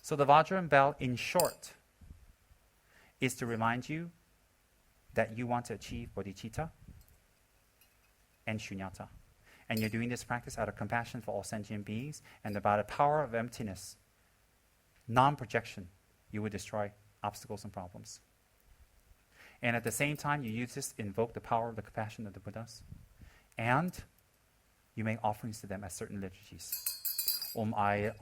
So the vajra and bell, in short, is to remind you that you want to achieve bodhicitta and shunyata. And you're doing this practice out of compassion for all sentient beings and about the power of emptiness, non-projection. You would destroy obstacles and problems. And at the same time, you use this to invoke the power of the compassion of the Buddhas. And you make offerings to them at certain liturgies. Aya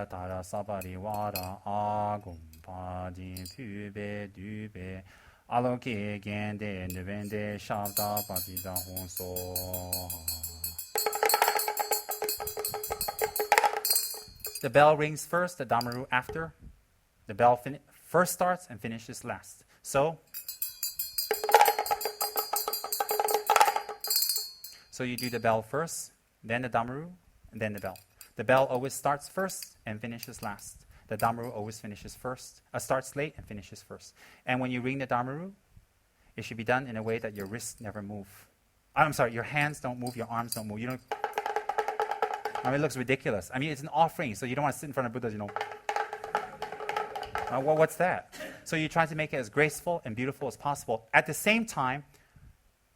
tara sabari wara agum padi tube dube aloke gende nuvende shabda padida honso. The bell rings first, the damaru after. The bell first starts and finishes last. So you do the bell first, then the damaru, and then the bell. The bell always starts first and finishes last. The damaru always finishes first, starts late and finishes first. And when you ring the damaru, it should be done in a way that your wrists never move. I'm sorry, your hands don't move, your arms don't move. You don't. I mean, it looks ridiculous. I mean, it's an offering, so you don't want to sit in front of Buddha, you know. Well, what's that? So you try to make it as graceful and beautiful as possible. At the same time,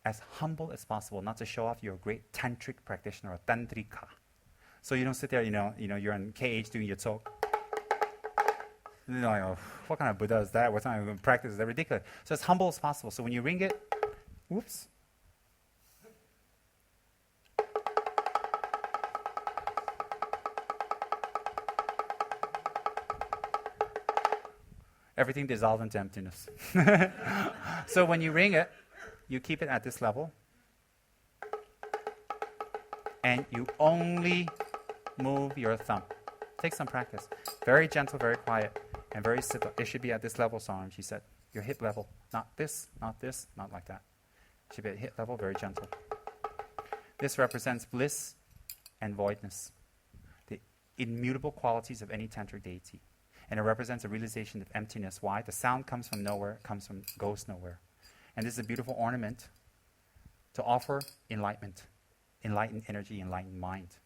as humble as possible, not to show off you're a great tantric practitioner or tantrika. So you don't sit there, you're in KH doing your talk. Like, oh, what kind of Buddha is that? What kind of practice is that? Ridiculous. So as humble as possible. So when you ring it, whoops. Everything dissolves into emptiness. So when you ring it, you keep it at this level. And you only move your thumb. Take some practice. Very gentle, very quiet, and very simple. It should be at this level, Sarn, she said. Your hip level. Not this, not like that. It should be at hip level, very gentle. This represents bliss and voidness, the immutable qualities of any tantric deity. And it represents a realization of emptiness. Why? The sound comes from nowhere, goes nowhere. And this is a beautiful ornament to offer enlightenment, enlightened energy, enlightened mind.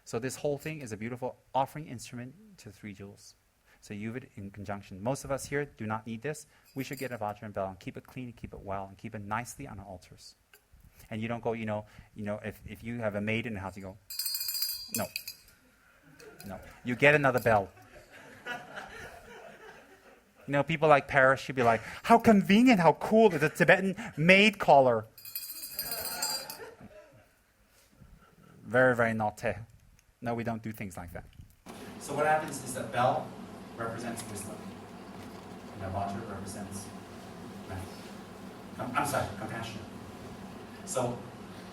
So this whole thing is a beautiful offering instrument to the three jewels. So you have it in conjunction. Most of us here do not need this. We should get a vajra and bell and keep it clean, and keep it well, and keep it nicely on our altars. And you don't go, if you have a maid in the house, you go, no. You get another bell. People like Paris should be like, how convenient, how cool, it's a Tibetan maid collar. Very, very naughty. No, we don't do things like that. So what happens is that bell represents wisdom. And the vajra represents compassion. So,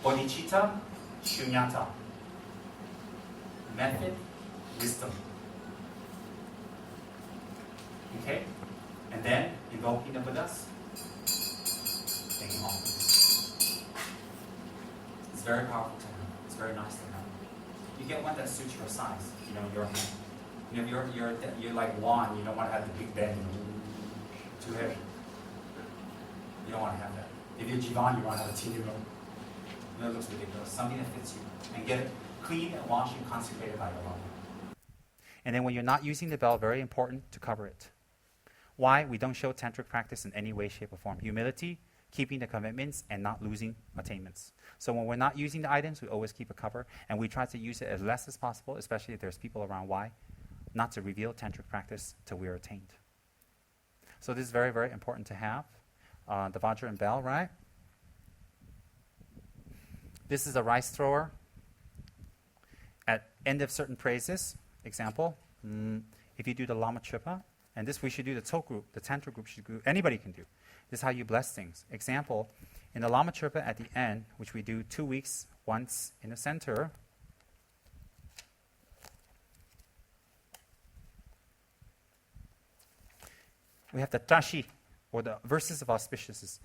bodhicitta, shunyata. Method, wisdom. Okay? And then, invoking the Buddhas, taking offerings. It's very powerful to have. It's very nice to have. You get one that suits your size, your hand. You're like Juan, you don't want to have the big bed, too heavy. You don't want to have that. If you're Jivan, you want to have a teeny room. That looks ridiculous. Something that fits you. And get it clean and washed and consecrated by your love. And then when you're not using the bell, very important to cover it. Why? We don't show tantric practice in any way, shape, or form. Humility, keeping the commitments, and not losing attainments. So when we're not using the items, we always keep a cover, and we try to use it as less as possible, especially if there's people around. Why? Not to reveal tantric practice till we're attained. So this is very, very important to have. The vajra and bell, right? This is a rice thrower. At end of certain praises, example, if you do the Lama Tripa, and this we should do the Tok group, the Tantra group should do, anybody can do. This is how you bless things. Example, in the Lama Tripa at the end, which we do 2 weeks, once in the center, we have the Tashi, or the verses of auspiciousness.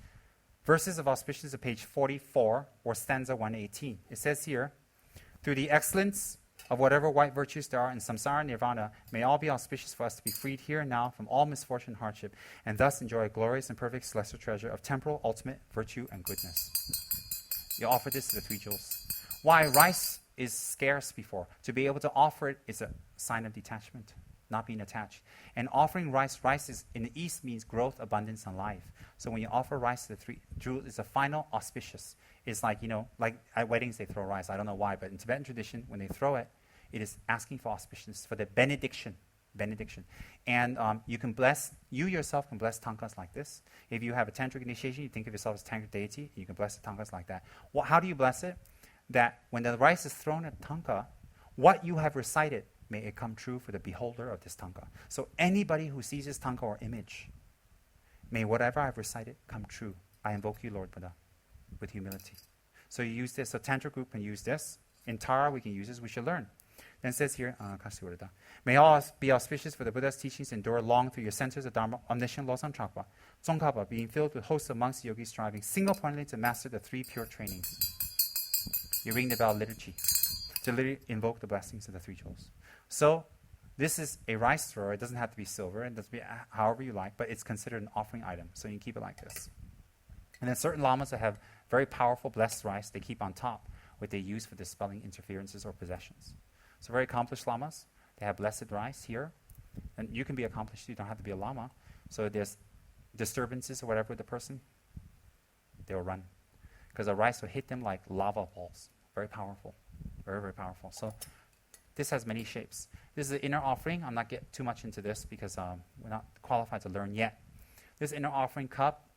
Verses of auspiciousness are page 44, or stanza 118. It says here, through the excellence of whatever white virtues there are in samsara nirvana, may all be auspicious for us to be freed here and now from all misfortune and hardship, and thus enjoy a glorious and perfect celestial treasure of temporal ultimate virtue and goodness. You offer this to the three jewels. Why? Rice is scarce before. To be able to offer it is a sign of detachment. not being attached. And offering rice is, in the East, means growth, abundance, and life. So when you offer rice to the three jewels, it's a final auspicious. It's like, like at weddings they throw rice. I don't know why, but in Tibetan tradition, when they throw it, it is asking for auspiciousness, for the benediction. And you yourself can bless tankas like this. If you have a tantric initiation, you think of yourself as tantric deity, you can bless the tankas like that. Well, how do you bless it? That when the rice is thrown at tanka, what you have recited, may it come true for the beholder of this tanka. So anybody who sees this tanka or image, may whatever I've recited come true. I invoke you, Lord Buddha, with humility. So you use this. So tantric group can use this. In Tara, we can use this. We should learn. Then it says here, may all be auspicious for the Buddha's teachings endure long through your centers of Dharma, omniscient Losam Chakpa, Tsongkhapa, being filled with hosts of monks, yogis, striving single-pointedly to master the 3 pure trainings. You ring the bell liturgy to literally invoke the blessings of the 3 jewels. So this is a rice thrower. It doesn't have to be silver. It doesn't be however you like, but it's considered an offering item. So you can keep it like this. And then certain lamas that have very powerful blessed rice, they keep on top, what they use for dispelling interferences or possessions. So very accomplished lamas, they have blessed rice here. And you can be accomplished, you don't have to be a lama. So there's disturbances or whatever with the person, they'll run. Because the rice will hit them like lava balls. Very powerful. Very, very powerful. So this has many shapes. This is the inner offering. I'm not getting too much into this because we're not qualified to learn yet. This inner offering cup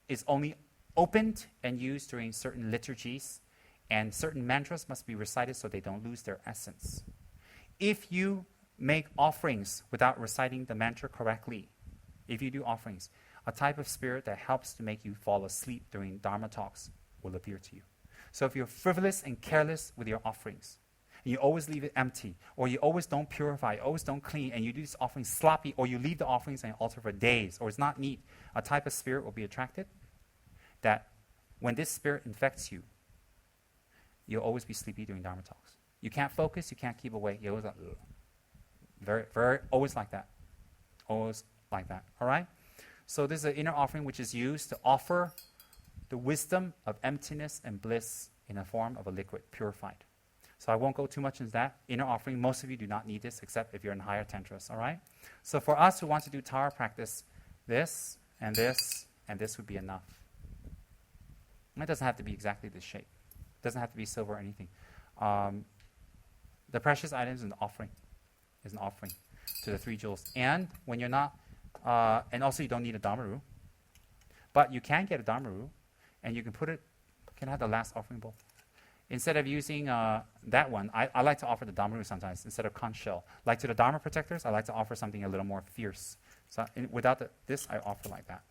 is only opened and used during certain liturgies, and certain mantras must be recited so they don't lose their essence. If you make offerings without reciting the mantra correctly, if you do offerings, a type of spirit that helps to make you fall asleep during Dharma talks will appear to you. So if you're frivolous and careless with your offerings, and you always leave it empty, or you always don't purify, always don't clean, and you do this offering sloppy, or you leave the offerings on the altar for days, or it's not neat, a type of spirit will be attracted that when this spirit infects you, you'll always be sleepy during Dharma talks. You can't focus, you can't keep awake. You're always like, ugh. Very, very, always like that. Always like that, all right? So this is an inner offering which is used to offer the wisdom of emptiness and bliss in a form of a liquid, purified. So I won't go too much into that. Inner offering, most of you do not need this except if you're in higher tantras, all right? So for us who want to do Tara practice, this and this and this would be enough. It doesn't have to be exactly this shape. It doesn't have to be silver or anything. The precious items is an offering to the 3 jewels. And when you're not, and also you don't need a damaru, but you can get a damaru, and you can put it, can I have the last offering bowl? Instead of using that one, I like to offer the damaru sometimes instead of conch shell. Like to the Dharma protectors, I like to offer something a little more fierce. So without this, I offer like that.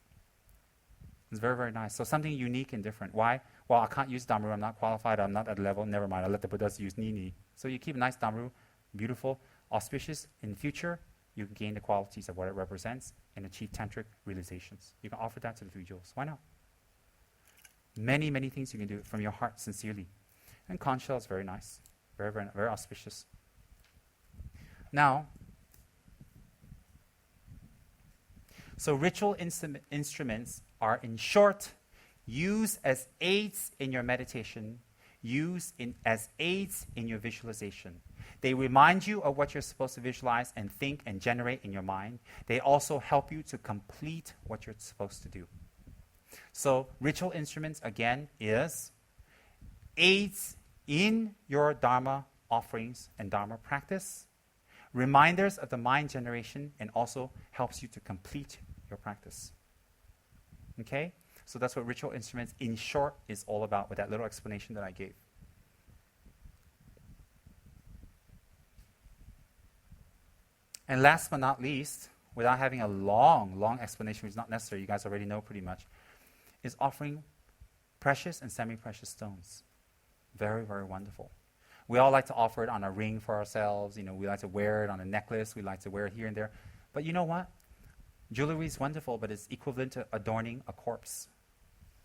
It's very, very nice. So something unique and different. Why? Well, I can't use damaru. I'm not qualified. I'm not at the level. Never mind. I let the Buddhas use nini. So you keep a nice damaru, beautiful, auspicious. In the future, you can gain the qualities of what it represents and achieve tantric realizations. You can offer that to the 3 jewels. Why not? Many, many things you can do from your heart, sincerely. And conch shell is very nice. Very, very, very auspicious. Now, so ritual instruments are, in short, used as aids in your meditation, used as aids in your visualization. They remind you of what you're supposed to visualize and think and generate in your mind. They also help you to complete what you're supposed to do. So ritual instruments, again, is aids in your Dharma offerings and Dharma practice, reminders of the mind generation, and also helps you to complete your practice. Okay? So that's what ritual instruments, in short, is all about with that little explanation that I gave. And last but not least, without having a long, long explanation, which is not necessary, you guys already know pretty much, is offering precious and semi-precious stones. Very, very wonderful. We all like to offer it on a ring for ourselves. You know, we like to wear it on a necklace. We like to wear it here and there. But you know what? Jewelry is wonderful, but it's equivalent to adorning a corpse.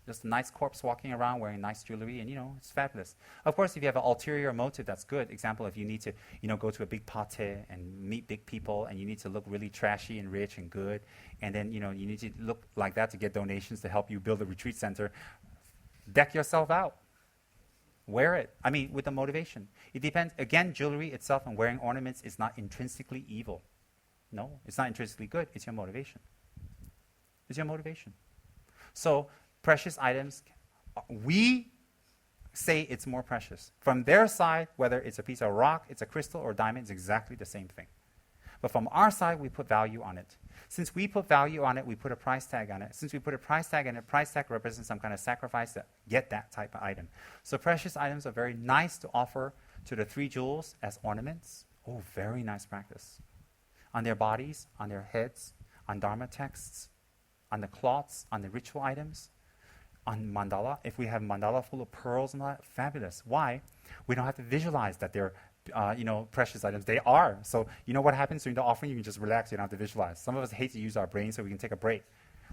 Just a nice corpse walking around wearing nice jewelry, and, you know, it's fabulous. Of course, if you have an ulterior motive, that's good. Example, if you need to, you know, go to a big party and meet big people, and you need to look really trashy and rich and good, and then, you know, you need to look like that to get donations to help you build a retreat center, deck yourself out. Wear it. I mean, with the motivation. It depends. Again, jewelry itself and wearing ornaments is not intrinsically evil. No, it's not intrinsically good. It's your motivation. It's your motivation. So precious items, we say it's more precious. From their side, whether it's a piece of rock, it's a crystal, or diamond, it's exactly the same thing. But from our side, we put value on it. Since we put value on it, we put a price tag on it. Since we put a price tag on it, price tag represents some kind of sacrifice to get that type of item. So precious items are very nice to offer to the three jewels as ornaments. Oh, very nice practice. On their bodies, on their heads, on Dharma texts, on the cloths, on the ritual items, on mandala. If we have mandala full of pearls and all that, fabulous. Why? We don't have to visualize that they're precious items. They are. So you know what happens during the offering? You can just relax. You don't have to visualize. Some of us hate to use our brain, so we can take a break.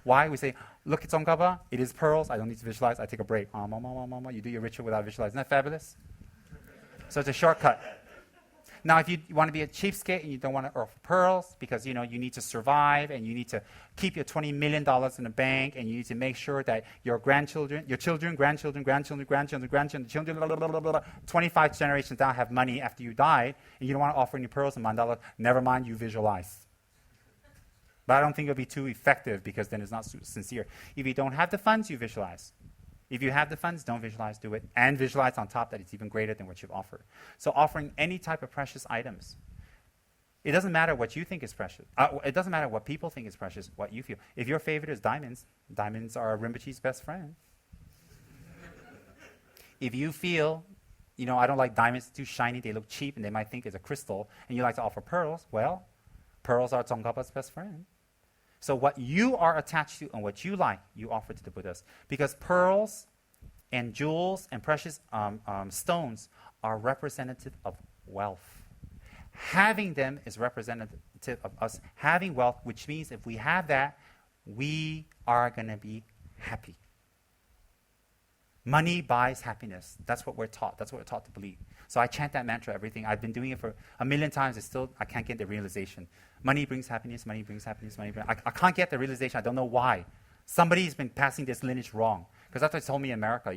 Why? We say, look, it's Tsongkhapa. It is pearls. I don't need to visualize. I take a break. You do your ritual without visualizing. Isn't that fabulous? So it's a shortcut. Now, if you want to be a cheapskate and you don't want to offer pearls because you need to survive and you need to keep your $20 million in the bank and you need to make sure that your grandchildren, your children, grandchildren, 25 generations down have money after you died, and you don't want to offer any pearls and mandala, never mind, you visualize. But I don't think it'll be too effective because then it's not sincere. If you don't have the funds, you visualize. If you have the funds, don't visualize, do it. And visualize on top that it's even greater than what you've offered. So offering any type of precious items, it doesn't matter what you think is precious. It doesn't matter what people think is precious, what you feel. If your favorite is diamonds, diamonds are Rinpoche's best friend. If you feel, I don't like diamonds, too shiny, they look cheap, and they might think it's a crystal, and you like to offer pearls, well, pearls are Tsongkhapa's best friend. So what you are attached to and what you like, you offer to the Buddhas. Because pearls and jewels and precious stones are representative of wealth. Having them is representative of us having wealth, which means if we have that, we are going to be happy. Money buys happiness. That's what we're taught. That's what we're taught to believe. So I chant that mantra, everything. I've been doing it for a million times. I can't get the realization. Money brings happiness, money brings happiness, money brings... I can't get the realization. I don't know why. Somebody's been passing this lineage wrong. Because that's what they told me in America,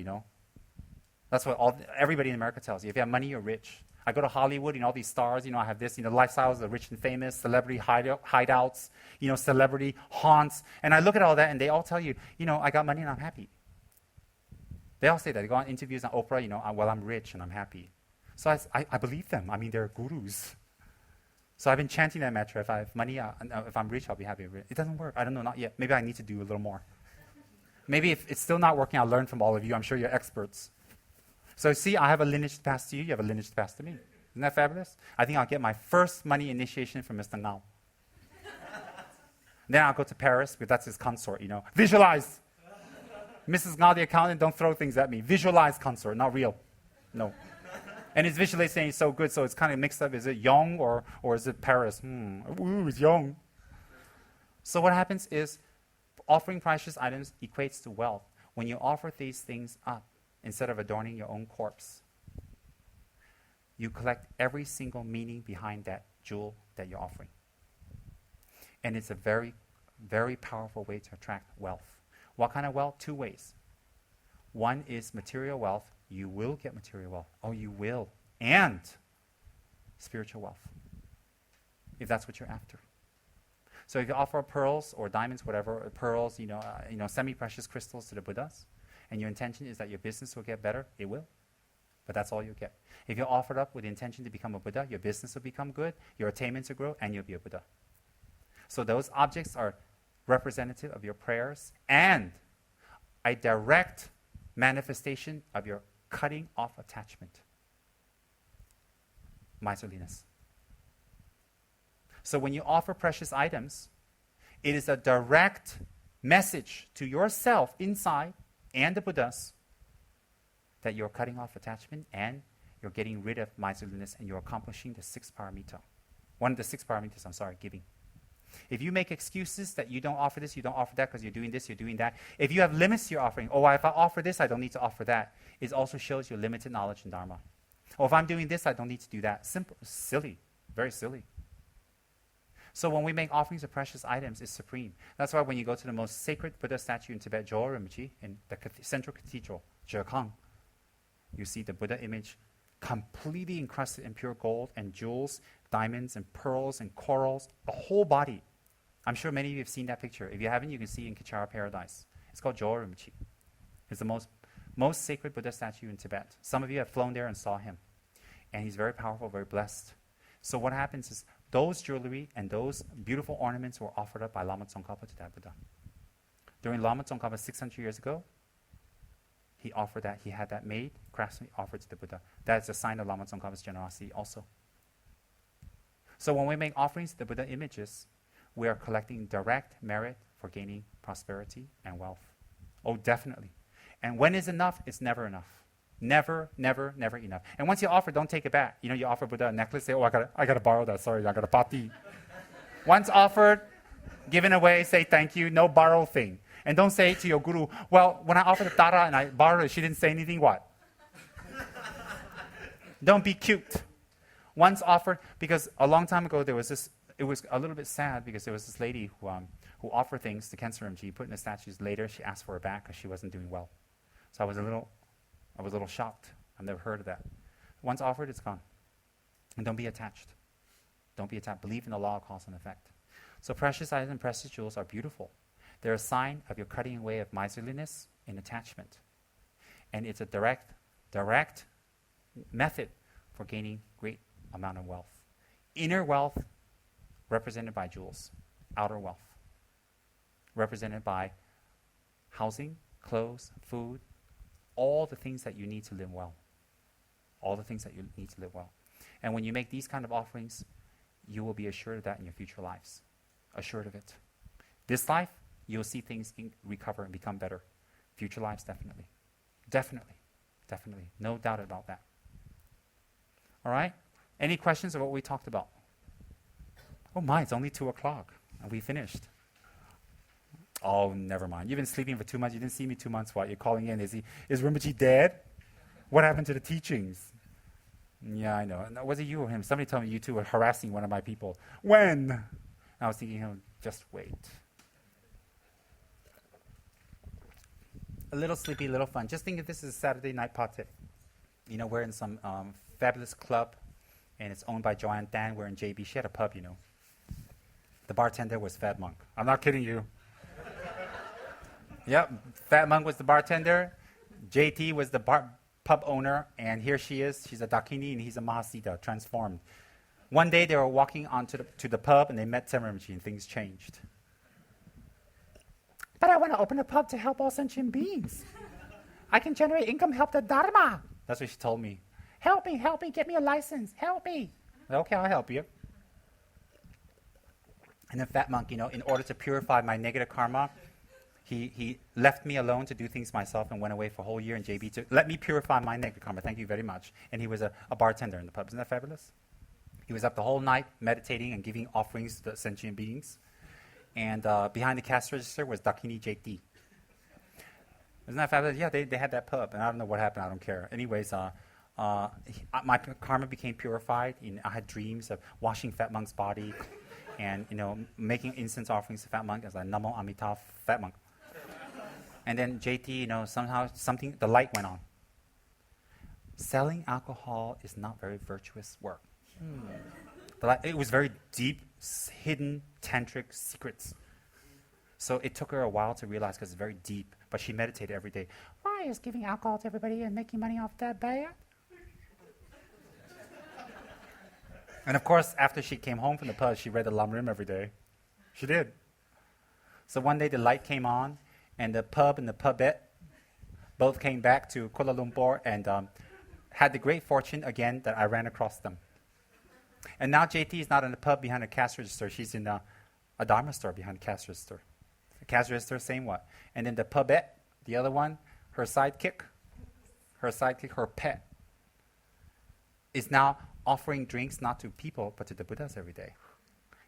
That's what everybody in America tells you. If you have money, you're rich. I go to Hollywood, all these stars, I have this, lifestyles of rich and famous, celebrity hideouts, celebrity haunts. And I look at all that and they all tell you, I got money and I'm happy. They all say that. They go on interviews on Oprah, well, I'm rich and I'm happy. So I believe them. I mean, they're gurus. So I've been chanting that mantra. If I have money, if I'm rich, I'll be happy. It doesn't work. I don't know, not yet. Maybe I need to do a little more. Maybe if it's still not working, I'll learn from all of you. I'm sure you're experts. So see, I have a lineage to pass to you. You have a lineage to pass to me. Isn't that fabulous? I think I'll get my first money initiation from Mr. Ngao. Then I'll go to Paris, because that's his consort, Visualize. Mrs. Ngao, the accountant, don't throw things at me. Visualize consort, not real. No. And his visualization is so good, so it's kind of mixed up. Is it Yong or is it Paris? Ooh, it's Yong. So what happens is offering precious items equates to wealth. When you offer these things up, instead of adorning your own corpse, you collect every single meaning behind that jewel that you're offering. And it's a very, very powerful way to attract wealth. What kind of wealth? Two ways. One is material wealth. You will get material wealth. Oh, you will. And spiritual wealth, if that's what you're after. So if you offer pearls or diamonds, whatever, pearls, semi-precious crystals to the Buddhas, and your intention is that your business will get better, it will. But that's all you'll get. If you offer it up with the intention to become a Buddha, your business will become good, your attainments will grow, and you'll be a Buddha. So those objects are representative of your prayers and a direct manifestation of your cutting off attachment. Miserliness. So when you offer precious items, it is a direct message to yourself inside and the Buddhas that you're cutting off attachment and you're getting rid of miserliness and you're accomplishing the 6 paramita. One of the 6 paramitas, giving. If you make excuses that you don't offer this, you don't offer that because you're doing this, you're doing that. If you have limits to your offering, if I offer this, I don't need to offer that. It also shows your limited knowledge in Dharma. If I'm doing this, I don't need to do that. Simple, silly, very silly. So when we make offerings of precious items, it's supreme. That's why when you go to the most sacred Buddha statue in Tibet, Joel Rinpoche, in the central cathedral, Zhekang, you see the Buddha image completely encrusted in pure gold and jewels, diamonds and pearls and corals, the whole body. I'm sure many of you have seen that picture. If you haven't, you can see it in Kichara Paradise. It's called Tsem Tulku Rinpoche. It's the most sacred Buddha statue in Tibet. Some of you have flown there and saw him. And he's very powerful, very blessed. So what happens is those jewelry and those beautiful ornaments were offered up by Lama Tsongkhapa to that Buddha. During Lama Tsongkhapa 600 years ago, he offered that. He had that made, craftsman offered to the Buddha. That's a sign of Lama Tsongkhapa's generosity also. So when we make offerings to the Buddha images, we are collecting direct merit for gaining prosperity and wealth. Oh, definitely. And when is enough? It's never enough. Never, never, never enough. And once you offer, don't take it back. You know, you offer Buddha a necklace, say, oh, I gotta borrow that. Sorry, I got a pati. Once offered, given away, say thank you. No borrow thing. And don't say to your guru, well, when I offered the Tara and I borrowed it, she didn't say anything, what? Don't be cute. Once offered, because a long time ago there was this, it was a little bit sad because there was this lady who offered things to Khensa Rinpoche, put in the statues. Later, she asked for it back because she wasn't doing well. So I was a little shocked. I've never heard of that. Once offered, it's gone. And don't be attached. Don't be attached. Believe in the law of cause and effect. So precious items and precious jewels are beautiful. They're a sign of your cutting away of miserliness and attachment. And it's a direct method for gaining great amount of wealth. Inner wealth represented by jewels. Outer wealth represented by housing, clothes, food, all the things that you need to live well. All the things that you need to live well. And when you make these kind of offerings, you will be assured of that in your future lives. Assured of it. This life, you'll see things recover and become better. Future lives, definitely. Definitely. Definitely. No doubt about that. All right? Any questions of what we talked about? Oh my, it's only 2 o'clock. And we finished. Oh, never mind. You've been sleeping for 2 months. You didn't see me 2 months. What? You're calling in. Is Rinpoche dead? What happened to the teachings? Yeah, I know. No, was it you or him? Somebody told me you two were harassing one of my people. When? I was thinking, just wait. A little sleepy, a little fun. Just think if this is a Saturday night party. You know, we're in some fabulous club, and it's owned by Joanne Dan. We're in JB. She had a pub, you know. The bartender was Fat Monk. I'm not kidding you. Yep, Fat Monk was the bartender. JT was the pub owner, and here she is. She's a Dakini, and he's a Mahasiddha, transformed. One day they were walking onto the pub, and they met Tsem Rinpoche, and things changed. But I want to open a pub to help all sentient beings. I can generate income, help the Dharma. That's what she told me. Help me, get me a license, help me. Okay, I'll help you. And then Fat Monk, you know, in order to purify my negative karma, he left me alone to do things myself and went away for a whole year in JB to let me purify my negative karma. Thank you very much. And he was a bartender in the pub. Isn't that fabulous? He was up the whole night meditating and giving offerings to the sentient beings. And behind the cash register was Dakini JT. Isn't that fabulous? Yeah, they had that pub, and I don't know what happened. I don't care. Anyways, my karma became purified. I had dreams of washing Fat Monk's body and, you know, making incense offerings to Fat Monk as a Namo Amitav Fat Monk. And then JT, you know, somehow the light went on. Selling alcohol is not very virtuous work. It was very deep, hidden, tantric secrets. So it took her a while to realize because it's very deep, but she meditated every day. Why is giving alcohol to everybody and making money off that bad? And of course, after she came home from the pub, she read the Lam Rim every day. She did. So one day the light came on, and the pub and the pubette both came back to Kuala Lumpur and had the great fortune again that I ran across them. And now JT is not in the pub behind a cash register. She's in a Dharma store behind a cash register. The cash register, same what? And then the pubette, the other one, her sidekick, her pet, is now offering drinks not to people, but to the Buddhas every day.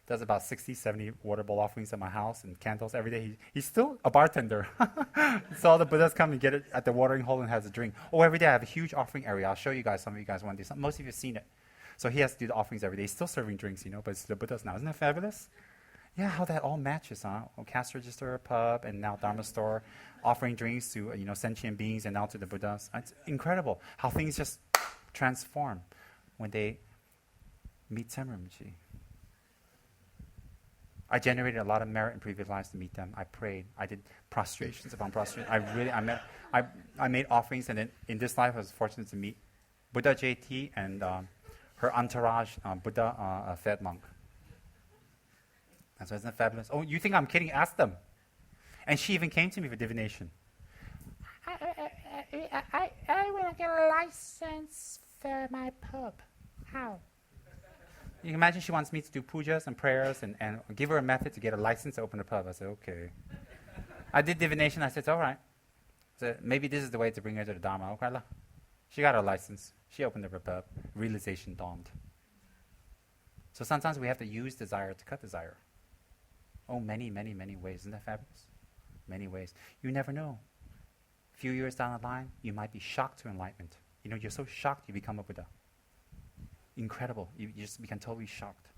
Does about 60, 70 water bowl offerings at my house and candles every day. He's still a bartender. So all the Buddhas come and get it at the watering hole and has a drink. Oh, every day I have a huge offering area. I'll show you guys. Some of you guys want to do. Most of you have seen it. So he has to do the offerings every day. He's still serving drinks, you know, but it's the Buddhas now. Isn't that fabulous? Yeah, how that all matches, huh? Oh, cash register, pub, and now Dharma store, offering drinks to, you know, sentient beings and now to the Buddhas. It's incredible how things just transform when they meet Tsem Rinpoche. I generated a lot of merit in previous lives to meet them. I prayed. I did prostrations upon prostrations. I made offerings, and then in this life I was fortunate to meet Buddha JT and her entourage, Buddha, a fed monk. And so isn't that fabulous? Oh, you think I'm kidding? Ask them. And she even came to me for divination. I want to get a license for my pub. How? You can imagine she wants me to do pujas and prayers and give her a method to get a license to open a pub. I said, okay. I did divination. I said, all right. So maybe this is the way to bring her to the Dharma. Okay, she got her license. She opened up her pub. Realization dawned. So sometimes we have to use desire to cut desire. Oh, many, many, many ways. Isn't that fabulous? Many ways. You never know. A few years down the line, you might be shocked to enlightenment. You know, you're so shocked you become a Buddha. Incredible. You just become totally shocked.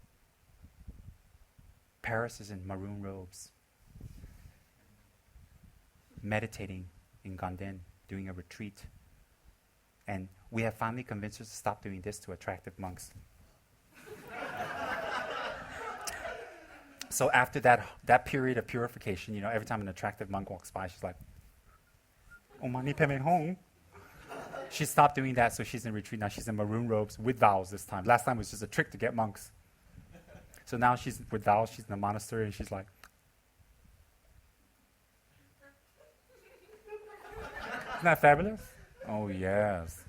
Paris is in maroon robes, meditating in Genyen, doing a retreat. And we have finally convinced her to stop doing this to attractive monks. So after that period of purification, you know, every time an attractive monk walks by, she's like, "Oh, mani peme hong." She stopped doing that, so she's in retreat now. She's in maroon robes with vows this time. Last time was just a trick to get monks. So now she's with vows. She's in the monastery, and she's like, "Isn't that fabulous?" Oh yes.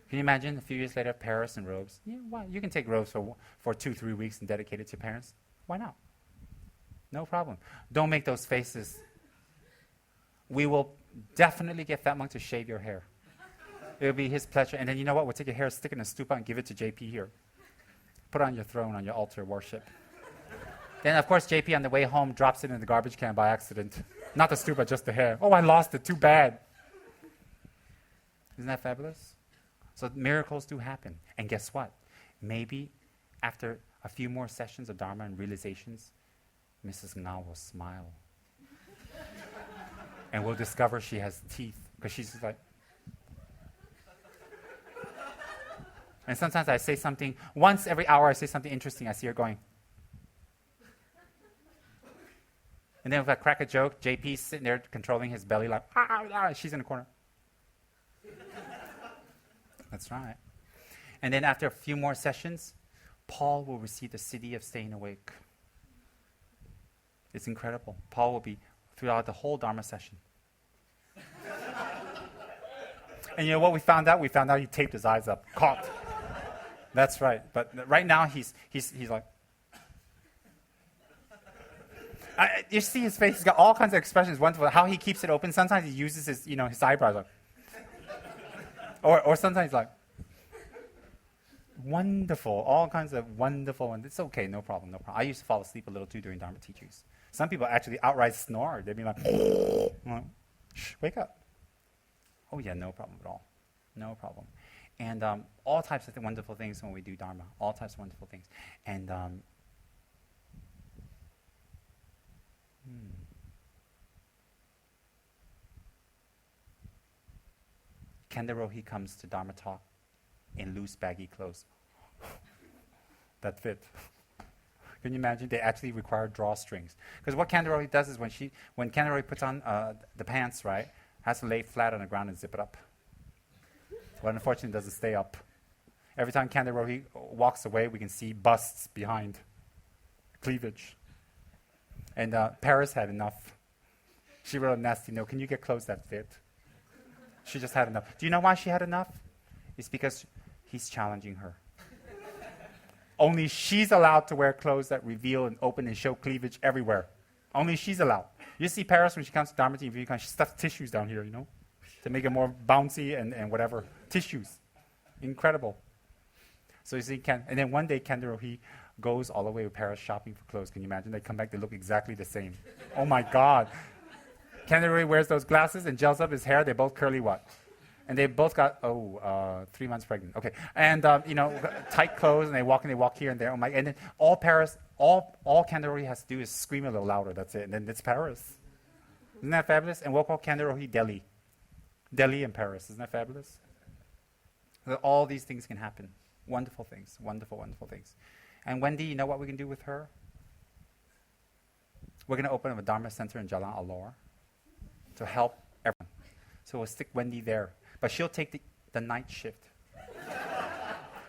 Can you imagine a few years later, Paris in robes? Yeah, why? You can take robes for 2-3 weeks and dedicate it to parents. Why not? No problem. Don't make those faces. We will definitely get that monk to shave your hair. It'll be his pleasure. And then you know what? We'll take your hair, stick it in a stupa, and give it to JP here. Put it on your throne, on your altar of worship. Then, of course, JP on the way home drops it in the garbage can by accident. Not the stupa, just the hair. Oh, I lost it. Too bad. Isn't that fabulous? So miracles do happen. And guess what? Maybe after a few more sessions of Dharma and realizations, Mrs. Ngao will smile. And we'll discover she has teeth. Because she's just like... And sometimes I say something, once every hour I say something interesting, I see her going. And then if I crack a joke, JP's sitting there controlling his belly like, she's in the corner. That's right. And then after a few more sessions, Paul will receive the city of staying awake. It's incredible. Paul will be throughout the whole Dharma session. And you know what we found out? We found out he taped his eyes up. Caught. That's right. But right now he's like... you see his face. He's got all kinds of expressions. Wonderful. How he keeps it open. Sometimes he uses his eyebrows like... Or sometimes like... Wonderful. All kinds of wonderful. And it's okay. No problem. No problem. I used to fall asleep a little too during Dharma teachings. Some people actually outright snore. They'd be like... Shh, wake up. Oh yeah, no problem at all. No problem. And all types of wonderful things when we do Dharma. All types of wonderful things. And Kendarohi comes to Dharma talk in loose, baggy clothes. That fit. Can you imagine? They actually require drawstrings. Because what Kendarohi does is when Kendarohi puts on the pants, right, has to lay flat on the ground and zip it up. But unfortunately, it doesn't stay up. Every time Kendarohi walks away, we can see busts behind, cleavage. And Paris had enough. She wrote a nasty note. Can you get clothes that fit? She just had enough. Do you know why she had enough? It's because he's challenging her. Only she's allowed to wear clothes that reveal and open and show cleavage everywhere. Only she's allowed. You see Paris when she comes to Dharma TV, she stuffs tissues down here, to make it more bouncy and whatever. Tissues. Incredible. So you see, and then one day Kendarohi goes all the way to Paris shopping for clothes. Can you imagine? They come back, they look exactly the same. Oh my God. Kendarohi wears those glasses and gels up his hair. They both curly what? And they both got 3 months pregnant. Okay, and tight clothes, and they walk here and there. Oh my! And then all Kendarohi has to do is scream a little louder. That's it. And then it's Paris. Isn't that fabulous? And we'll call Kendarohi Delhi. Delhi and Paris. Isn't that fabulous? All these things can happen. Wonderful things. Wonderful, wonderful things. And Wendy, you know what we can do with her? We're going to open up a Dharma center in Jalan Alor to help everyone. So we'll stick Wendy there. But she'll take the night shift.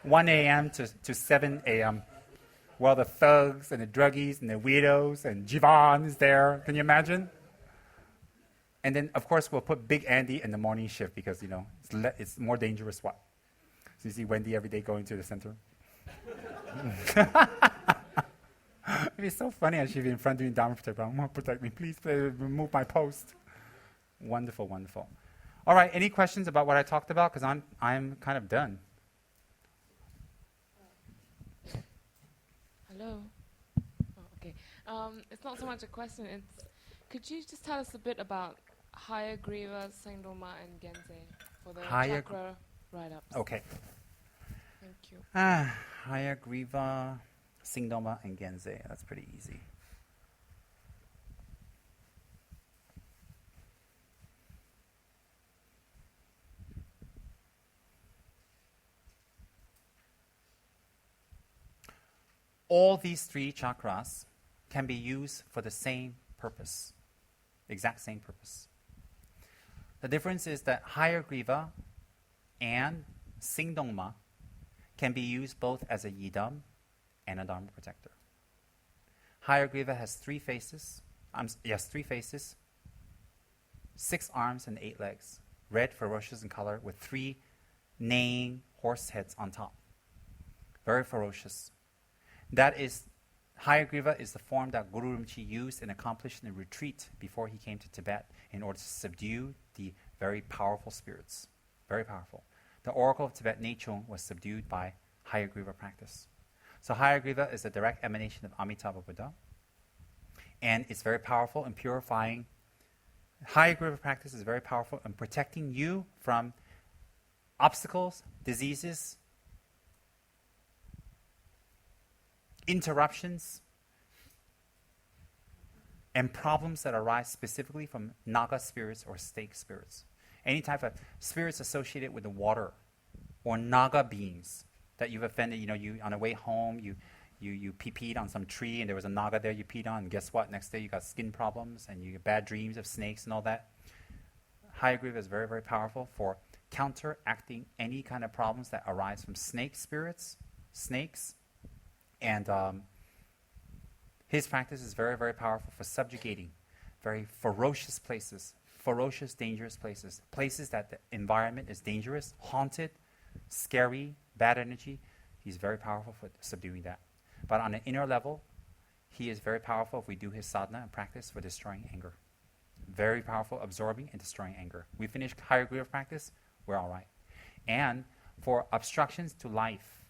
1 a.m. to 7 a.m. While the thugs and the druggies and the weirdos and Jivan is there. Can you imagine? And then, of course, we'll put Big Andy in the morning shift because, it's more dangerous. What? So you see Wendy every day going to the center. It'd be so funny as she'd be in front doing Dharma protect. Protect me, please remove my post. Wonderful, wonderful. All right, any questions about what I talked about? Because I'm kind of done. Hello. Oh, okay. It's not so much a question. Could you just tell us a bit about Hayagriva, Sangdoma, and Genze for the chakra write-ups? Okay. Thank you. Hayagriva, Singdoma, and Genze. That's pretty easy. All these three chakras can be used for the same purpose, exact same purpose. The difference is that Hayagriva and Singdoma can be used both as a yidam and a dharma protector. Hayagriva has 3 faces. 3 faces, 6 arms and 8 legs, red, ferocious in color, with 3 neighing horse heads on top. Very ferocious. Hayagriva is the form that Guru Rinpoche used and accomplished in a retreat before he came to Tibet in order to subdue the very powerful spirits. Very powerful. The oracle of Tibet, Nechung, was subdued by Hayagriva practice. So Hayagriva is a direct emanation of Amitabha Buddha, and it's very powerful in purifying. Hayagriva practice is very powerful in protecting you from obstacles, diseases, interruptions, and problems that arise specifically from naga spirits or snake spirits. Any type of spirits associated with the water or naga beings that you've offended. You on the way home, you pee-peed on some tree and there was a naga there you peed on, and guess what? Next day you got skin problems and you get bad dreams of snakes and all that. Hayagriva is very, very powerful for counteracting any kind of problems that arise from snakes, and his practice is very, very powerful for subjugating very ferocious places, ferocious, dangerous places, places that the environment is dangerous, haunted, scary, bad energy. He's very powerful for subduing that. But on an inner level, he is very powerful if we do his sadhana and practice for destroying anger. Very powerful, absorbing and destroying anger. We finish Hayagriva practice, we're all right. And for obstructions to life.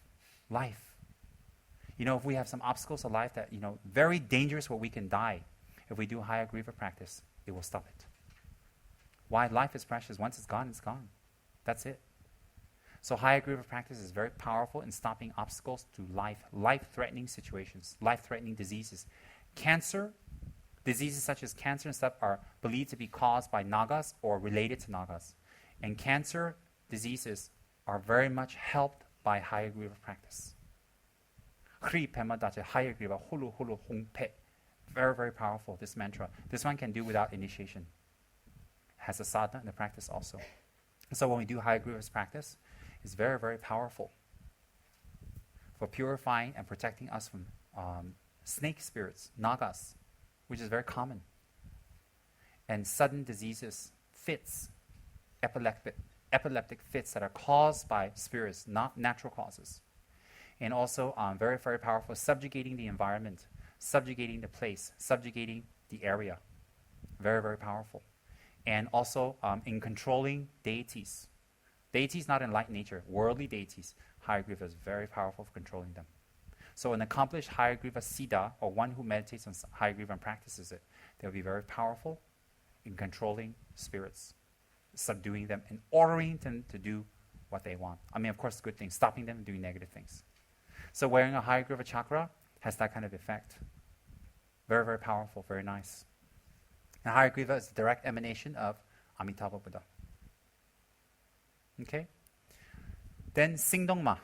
If we have some obstacles to life that, very dangerous where we can die, if we do Hayagriva practice, it will stop it. Why? Life is precious. Once it's gone, it's gone. That's it. So Hayagriva practice is very powerful in stopping obstacles to life-threatening situations, life-threatening diseases. Diseases such as cancer and stuff are believed to be caused by nagas or related to nagas. And cancer diseases are very much helped by Hayagriva practice. Very, very powerful, this mantra. This one can do without initiation. Has a sadhana and the practice also. So when we do Hayagriva's practice, it's very, very powerful for purifying and protecting us from snake spirits, nagas, which is very common. And sudden diseases, fits, epileptic fits that are caused by spirits, not natural causes. And also very, very powerful, subjugating the environment, subjugating the place, subjugating the area. Very, very powerful. And also in controlling deities. Deities not in light nature, worldly deities. Hayagriva is very powerful for controlling them. So an accomplished Hayagriva Siddha, or one who meditates on Hayagriva and practices it, they'll be very powerful in controlling spirits, subduing them, and ordering them to do what they want. Of course, good things, stopping them from doing negative things. So wearing a Hayagriva chakra has that kind of effect. Very, very powerful, very nice. And Hayagriva is a direct emanation of Amitabha Buddha. Okay? Then Singdongma,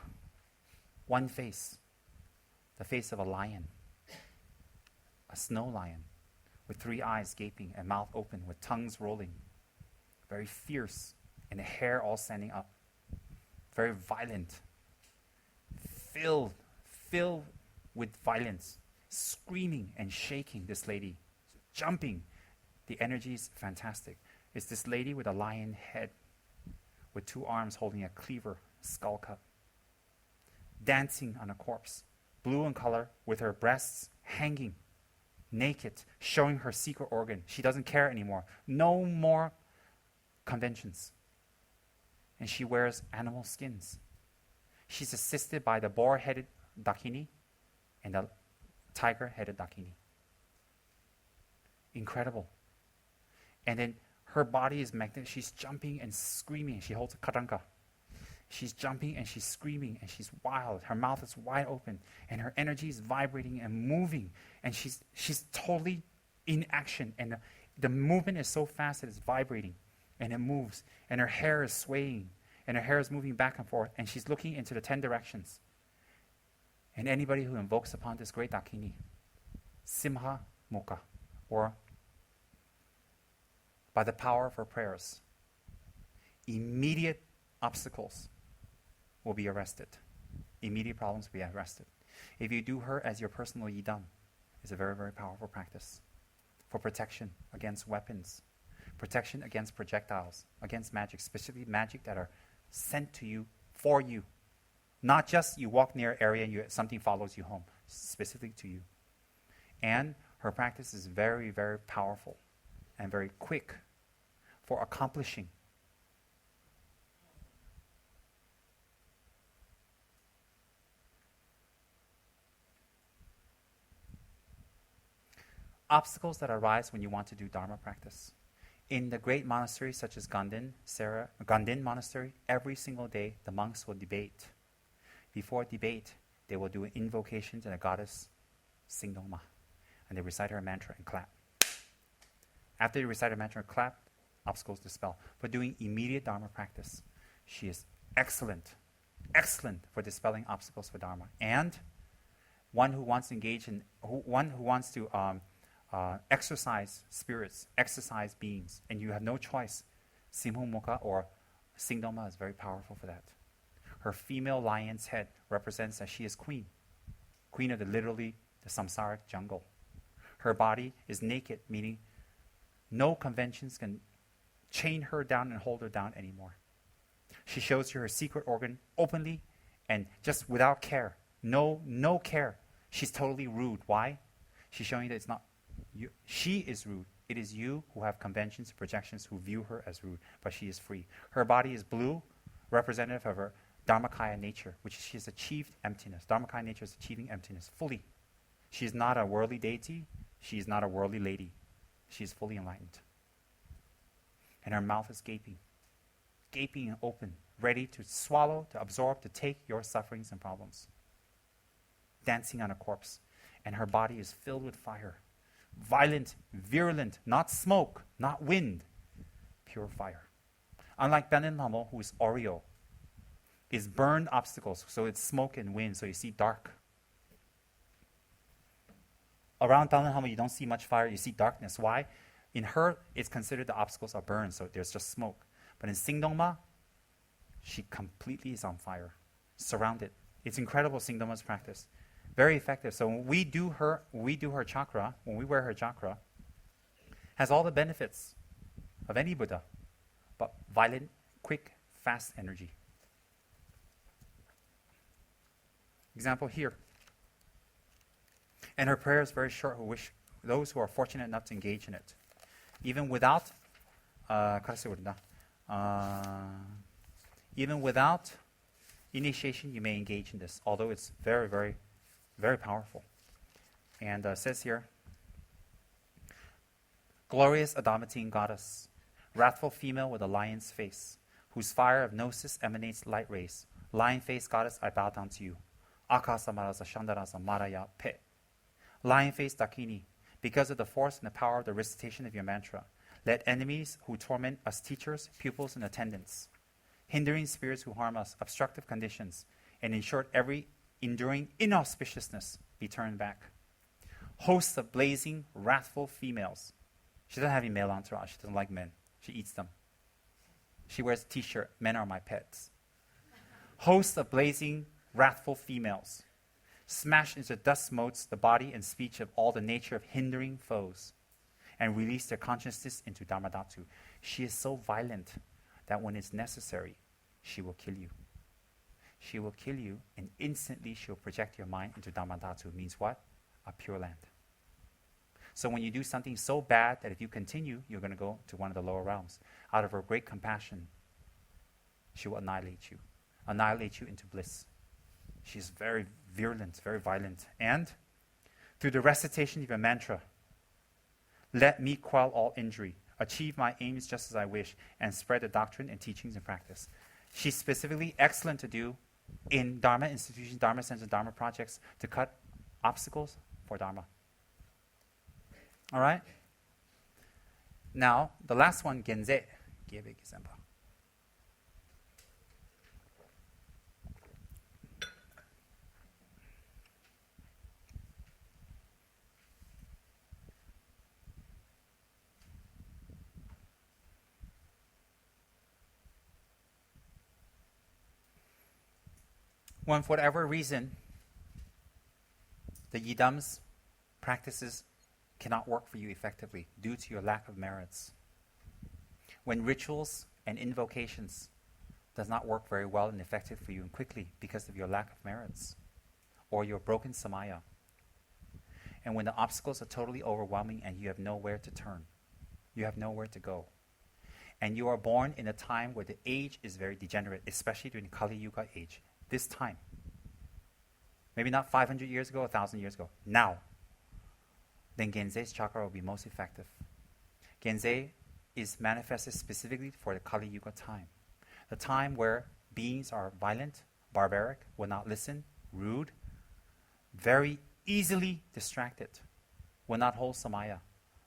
one face, the face of a lion, a snow lion, with 3 eyes gaping and mouth open, with tongues rolling, very fierce, and the hair all standing up, very violent, filled with violence, screaming and shaking this lady, jumping. The energy is fantastic. It's this lady with a lion head, with 2 arms holding a cleaver, skull cut, dancing on a corpse, blue in color, with her breasts hanging, naked, showing her secret organ. She doesn't care anymore. No more conventions. And she wears animal skins. She's assisted by the boar-headed Dakini and the tiger-headed Dakini. Incredible. And then her body is magnetic. She's jumping and screaming. She holds a karanka. She's jumping and she's screaming and she's wild. Her mouth is wide open and her energy is vibrating and moving. And she's totally in action. And the movement is so fast that it's vibrating and it moves. And her hair is swaying and her hair is moving back and forth. And she's looking into the 10 directions. And anybody who invokes upon this great Dakini, Simhamukha, or by the power of her prayers, immediate obstacles will be arrested. Immediate problems will be arrested. If you do her as your personal yidam, it's a very, very powerful practice for protection against weapons, protection against projectiles, against magic, specifically magic that are sent to you for you. Not just you walk near an area and something follows you home, specifically to you. And her practice is very, very powerful and very quick for accomplishing. Obstacles that arise when you want to do Dharma practice. In the great monasteries such as Ganden Monastery, every single day the monks will debate. Before debate, they will do an invocation to the goddess Singdongma, and they recite her mantra and clap. After they recite her mantra and clap, obstacles dispel. For doing immediate Dharma practice, she is excellent for dispelling obstacles for Dharma. And one who wants to engage in, one who wants to exercise spirits, exercise beings, and you have no choice, Simhamukha or Singdongma is very powerful for that. Her female lion's head represents that she is queen of literally the samsaric jungle. Her body is naked, meaning no conventions can chain her down and hold her down anymore. She shows you her secret organ openly and just without care. No care. She's totally rude. Why? She's showing that it's not you. She is rude. It is you who have conventions, projections, who view her as rude, but she is free. Her body is blue, representative of her Dharmakaya nature, which she has achieved emptiness. Dharmakaya nature is achieving emptiness fully. She is not a worldly deity. She is not a worldly lady. She is fully enlightened. And her mouth is gaping and open, ready to swallow, to absorb, to take your sufferings and problems. Dancing on a corpse. And her body is filled with fire. Violent, virulent, not smoke, not wind, pure fire. Unlike Danen Lama, who is Oreo, is burned obstacles, so it's smoke and wind, so you see dark. Around Danen Lama, you don't see much fire, you see darkness. Why? In her, it's considered the obstacles are burned, so there's just smoke. But in Singdongma, she completely is on fire, surrounded. It's incredible, Singdongma's practice. Very effective. So when we do her chakra, when we wear her chakra, has all the benefits of any Buddha, but violent, quick, fast energy. Example here. And her prayer is very short, who wish those who are fortunate enough to engage in it. Even without initiation, you may engage in this, although it's very, very, very powerful. And says here, glorious Adamantine goddess, wrathful female with a lion's face, whose fire of gnosis emanates light rays. Lion-faced goddess, I bow down to you. Akasa marasa shandarasa maraya pe. Lion-faced Dakini, because of the force and the power of the recitation of your mantra, let enemies who torment us teachers, pupils, and attendants hindering spirits who harm us, obstructive conditions, and in short, every enduring inauspiciousness be turned back. Hosts of blazing, wrathful females. She doesn't have any male entourage. She doesn't like men. She eats them. She wears a t-shirt, men are my pets. Hosts of blazing, wrathful females. Smash into dust motes the body and speech of all the nature of hindering foes, and release their consciousness into Dharmadhatu. She is so violent that when it's necessary, she will kill you. She will kill you, and instantly she will project your mind into Dharmadhatu. Means what? A pure land. So when you do something so bad that if you continue, you're going to go to one of the lower realms. Out of her great compassion, she will annihilate you into bliss. She's very virulent, very violent. And through the recitation of your mantra, let me quell all injury, achieve my aims just as I wish, and spread the doctrine and teachings and practice. She's specifically excellent to do in Dharma institutions, Dharma centers, Dharma projects, to cut obstacles for Dharma. All right? Now, the last one, Genze. Give an example. When, for whatever reason, the yidams, practices, cannot work for you effectively due to your lack of merits. When rituals and invocations does not work very well and effective for you and quickly because of your lack of merits or your broken samaya. And when the obstacles are totally overwhelming and you have nowhere to turn, you have nowhere to go. And you are born in a time where the age is very degenerate, especially during the Kali Yuga age. This time. Maybe not 500 years ago, 1,000 years ago. Now. Then Genze's chakra will be most effective. Genze is manifested specifically for the Kali Yuga time. The time where beings are violent, barbaric, will not listen, rude, very easily distracted, will not hold samaya,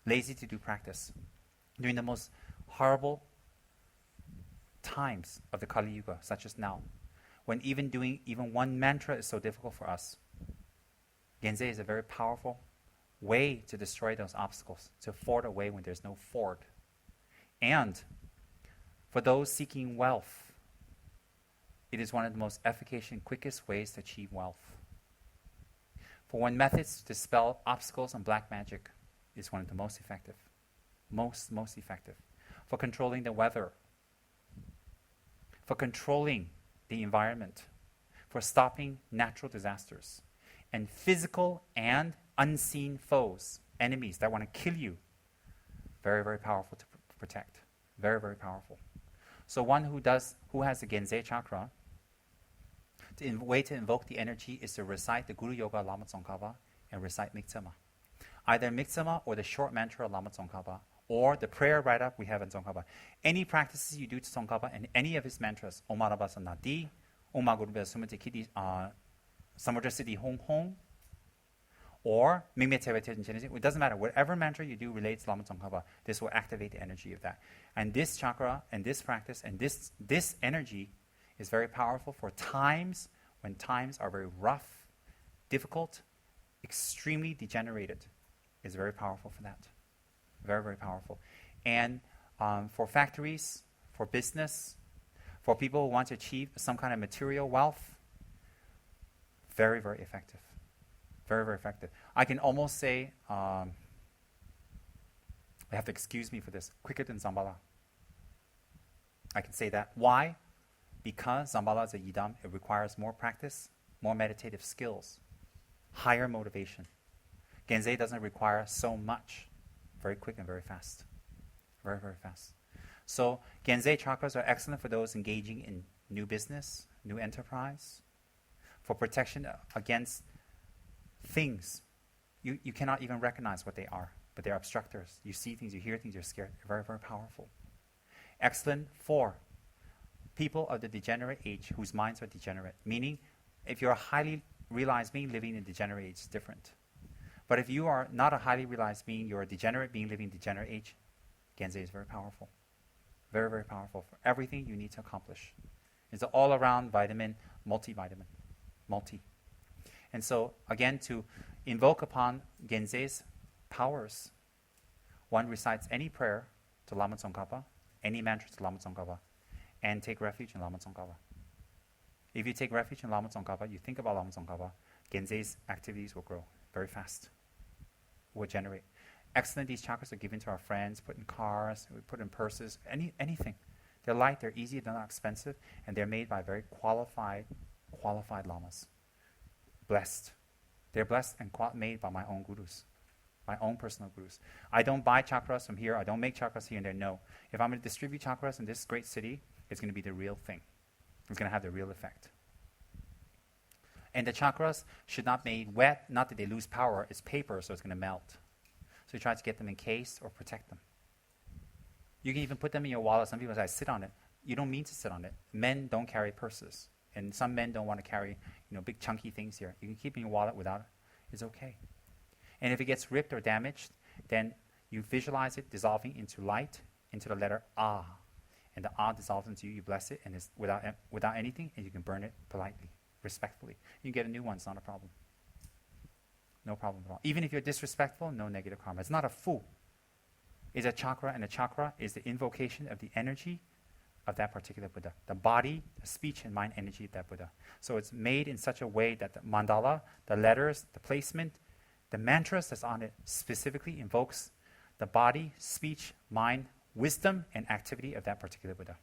lazy to do practice. During the most horrible times of the Kali Yuga, such as now, when even doing even one mantra is so difficult for us, Genze is a very powerful way to destroy those obstacles, to ford a way when there's no ford. And for those seeking wealth, it is one of the most efficacious and quickest ways to achieve wealth. For one methods to dispel obstacles and black magic is one of the most effective. Most effective. For controlling the weather, for controlling the environment, for stopping natural disasters, and physical and unseen foes, enemies that want to kill you. Very, very powerful to protect. Very, very powerful. So one who has the Genze chakra, the way to invoke the energy is to recite the Guru Yoga Lama Tsongkhapa and recite Miktsama. Either Miktsama or the short mantra Lama Tsongkhapa, or the prayer write-up we have in Tsongkhapa. Any practices you do to Tsongkhapa and any of his mantras, Om Arabasa Nadi, Om Agurubha Sumati Kiti Samudra Siddhi Hong Hong, or it doesn't matter. Whatever mantra you do relates to Lama Tsongkhapa, this will activate the energy of that. And this chakra and this practice and this energy is very powerful for times when times are very rough, difficult, extremely degenerated. It's very powerful for that. Very, very powerful. And for factories, for business, for people who want to achieve some kind of material wealth, very, very effective. Very, very effective. I can almost say, I have to excuse me for this, quicker than Zambala. I can say that. Why? Because Zambala is a yidam, it requires more practice, more meditative skills, higher motivation. Genze doesn't require so much. Very quick and very fast. Very, very fast. So Genze chakras are excellent for those engaging in new business, new enterprise, for protection against things. You cannot even recognize what they are, but they're obstructors. You see things, you hear things, you're scared. They're very, very powerful. Excellent for people of the degenerate age whose minds are degenerate. Meaning, if you're a highly realized being living in degenerate age, it's different. But if you are not a highly realized being, you're a degenerate being living in degenerate age, Genze is very powerful. Very, very powerful for everything you need to accomplish. It's an all-around vitamin, multivitamin. Multi. And so, again, to invoke upon Genze's powers, one recites any prayer to Lama Tsongkhapa, any mantra to Lama Tsongkhapa, and take refuge in Lama Tsongkhapa. If you take refuge in Lama Tsongkhapa, you think about Lama Tsongkhapa, Genze's activities will grow very fast, will generate. Excellent, these chakras are given to our friends, put in cars, we put in purses, anything. They're light, they're easy, they're not expensive, and they're made by very qualified lamas. Blessed. They're blessed and made by my own gurus, my own personal gurus. I don't buy chakras from here, I don't make chakras here and there, no. If I'm going to distribute chakras in this great city, it's going to be the real thing. It's going to have the real effect. And the chakras should not be made wet, not that they lose power, it's paper, so it's going to melt. So you try to get them encased or protect them. You can even put them in your wallet. Some people say, sit on it. You don't mean to sit on it. Men don't carry purses. And some men don't want to carry, big chunky things here. You can keep it in your wallet without it. It's okay. And if it gets ripped or damaged, then you visualize it dissolving into light, into the letter Ah. And the Ah dissolves into you bless it, and it's without anything, and you can burn it politely, respectfully. You can get a new one, it's not a problem. No problem at all. Even if you're disrespectful, no negative karma. It's not a fool. It's a chakra, and a chakra is the invocation of the energy of that particular Buddha. The body, the speech, and mind energy of that Buddha. So it's made in such a way that the mandala, the letters, the placement, the mantras that's on it specifically invokes the body, speech, mind, wisdom, and activity of that particular Buddha.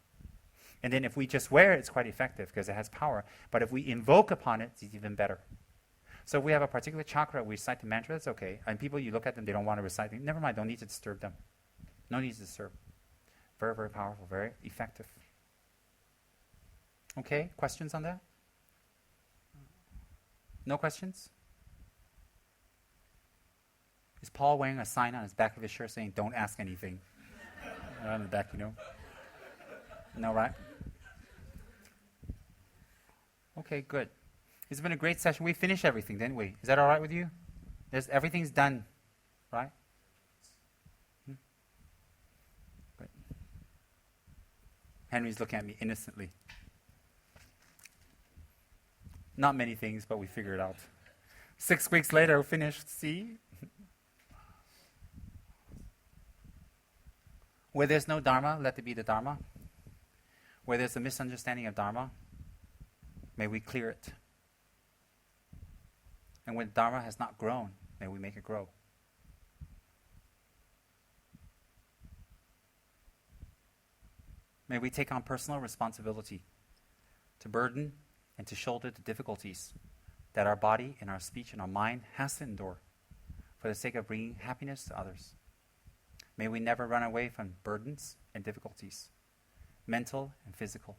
And then if we just wear it, it's quite effective because it has power. But if we invoke upon it, it's even better. So if we have a particular chakra, we recite the mantra, it's okay. And people, you look at them, they don't want to recite it. Never mind, don't need to disturb them. No need to disturb. Very, very powerful, very effective. Okay, questions on that? No questions? Is Paul wearing a sign on his back of his shirt saying, don't ask anything? On the back, No, right? Okay, good. It's been a great session. We finished everything, didn't we? Is that all right with you? Everything's done, right? Good. Henry's looking at me innocently. Not many things, but we figured it out. 6 weeks later, we finished. See? Where there's no Dharma, let there be the Dharma. Where there's a misunderstanding of Dharma, may we clear it. And when Dharma has not grown, may we make it grow. May we take on personal responsibility to burden and to shoulder the difficulties that our body and our speech and our mind has to endure for the sake of bringing happiness to others. May we never run away from burdens and difficulties, mental and physical,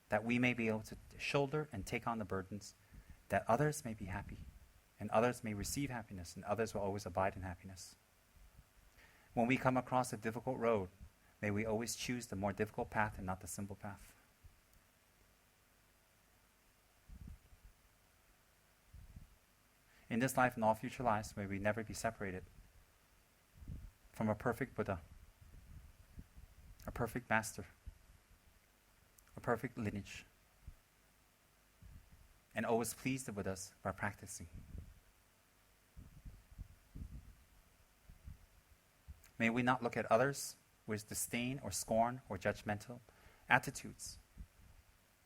that we may be able to shoulder and take on the burdens, that others may be happy, and others may receive happiness, and others will always abide in happiness. When we come across a difficult road, may we always choose the more difficult path and not the simple path. In this life and all future lives, may we never be separated from a perfect Buddha, a perfect master, a perfect lineage, and always please the Buddhas by practicing. May we not look at others with disdain or scorn or judgmental attitudes,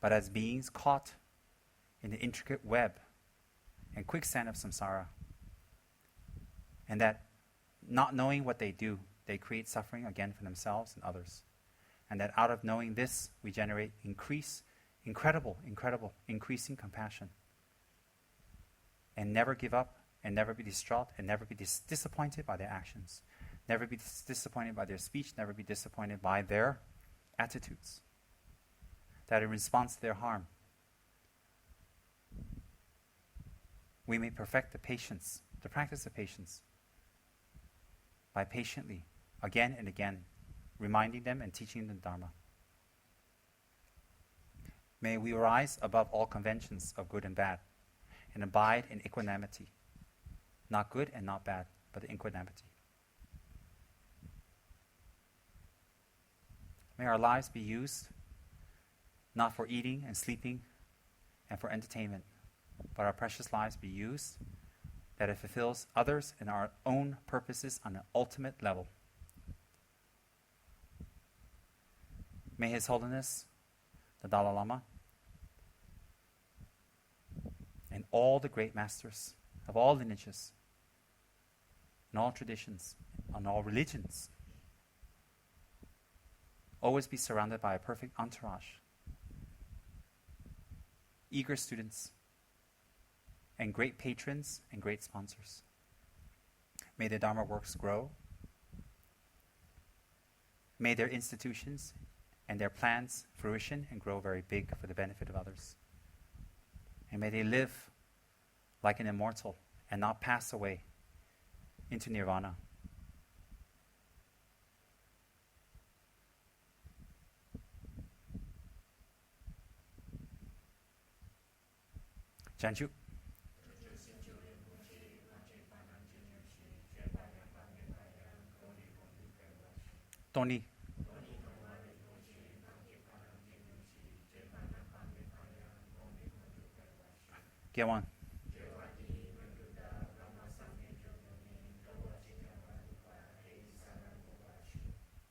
but as beings caught in the intricate web and quicksand of samsara, and that not knowing what they do, they create suffering again for themselves and others. And that out of knowing this, we generate incredible, increasing compassion. And never give up, and never be distraught, and never be disappointed by their actions. Never be disappointed by their speech, never be disappointed by their attitudes. That in response to their harm, we may perfect the patience, the practice of patience, by patiently, again and again, reminding them and teaching them Dharma. May we rise above all conventions of good and bad and abide in equanimity. Not good and not bad, but equanimity. May our lives be used not for eating and sleeping and for entertainment, but our precious lives be used that it fulfills others and our own purposes on an ultimate level. May His Holiness, the Dalai Lama, and all the great masters of all lineages, and all traditions, and all religions, always be surrounded by a perfect entourage, eager students, and great patrons and great sponsors. May the Dharma works grow. May their institutions and their plans fruition and grow very big for the benefit of others. And may they live like an immortal and not pass away into nirvana. Janju. Tony. Genyen.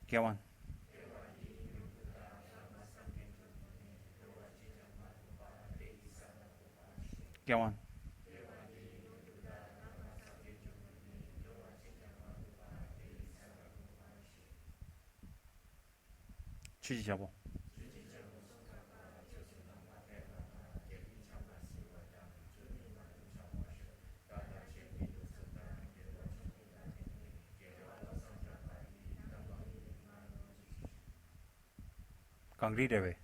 Genyen. Genyen. 취지자보. 강리레웨.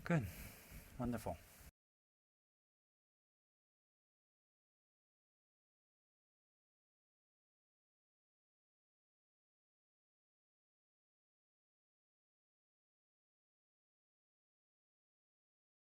Good. Wonderful.